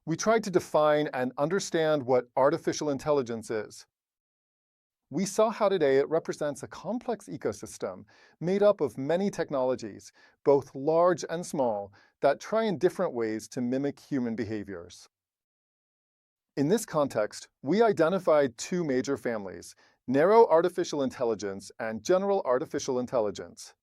we tried to define and understand what artificial intelligence is. We saw how today it represents a complex ecosystem made up of many technologies, both large and small, that try in different ways to mimic human behaviors. In this context, we identified two major families: narrow artificial intelligence and general artificial intelligence.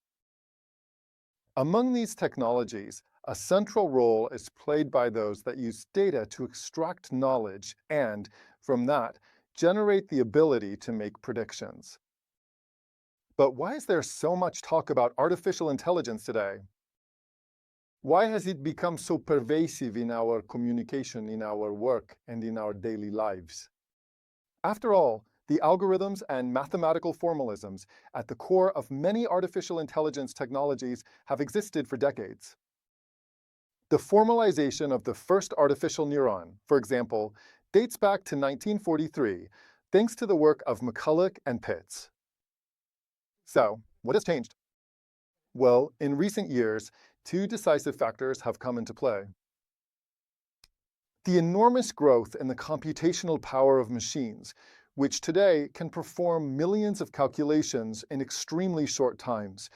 Among these technologies, a central role is played by those that use data to extract knowledge and, from that, generate the ability to make predictions. But why is there so much talk about artificial intelligence today? Why has it become so pervasive in our communication, in our work, and in our daily lives? After all, the algorithms and mathematical formalisms at the core of many artificial intelligence technologies have existed for decades. The formalization of the first artificial neuron, for example, dates back to 1943, thanks to the work of McCulloch and Pitts. So, what has changed? Well, in recent years, two decisive factors have come into play. The enormous growth in the computational power of machines, which today can perform millions of calculations in extremely short times,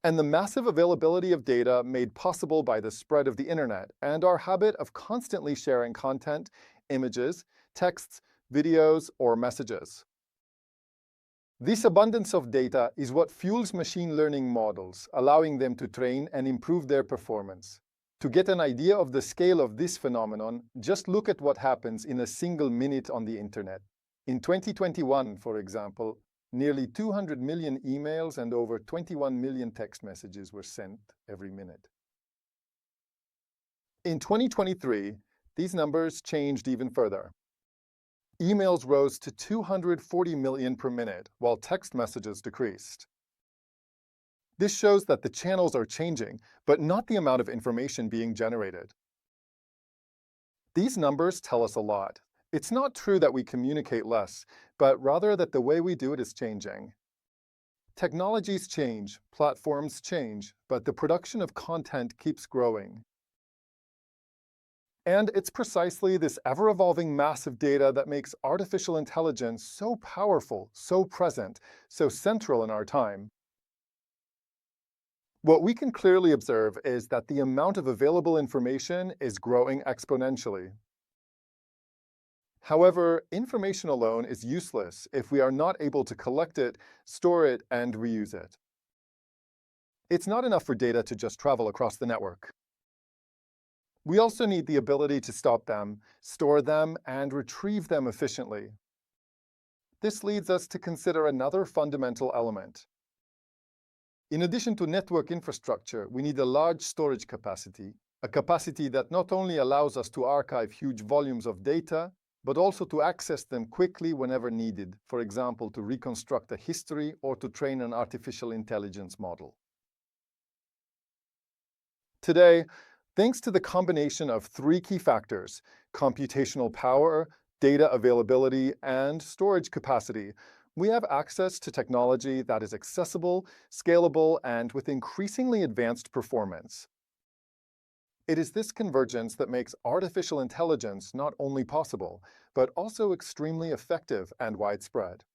and the massive availability of data made possible by the spread of the internet and our habit of constantly sharing content, images, texts, videos, or messages. This abundance of data is what fuels machine learning models, allowing them to train and improve their performance. To get an idea of the scale of this phenomenon, just look at what happens in a single minute on the internet. In 2021, for example, nearly 200 million emails and over 21 million text messages were sent every minute. In 2023, these numbers changed even further. Emails rose to 240 million per minute, while text messages decreased. This shows that the channels are changing, but not the amount of information being generated. These numbers tell us a lot. It's not true that we communicate less, but rather that the way we do it is changing. Technologies change, platforms change, but the production of content keeps growing. And it's precisely this ever-evolving mass of data that makes artificial intelligence so powerful, so present, so central in our time. What we can clearly observe is that the amount of available information is growing exponentially. However, information alone is useless if we are not able to collect it, store it, and reuse it. It's not enough for data to just travel across the network. We also need the ability to stop them, store them, and retrieve them efficiently. This leads us to consider another fundamental element. In addition to network infrastructure, we need a large storage capacity, a capacity that not only allows us to archive huge volumes of data, but also to access them quickly whenever needed, for example, to reconstruct a history or to train an artificial intelligence model. Today, thanks to the combination of three key factors: computational power, data availability, and storage capacity, we have access to technology that is accessible, scalable, and with increasingly advanced performance. It is this convergence that makes artificial intelligence not only possible, but also extremely effective and widespread.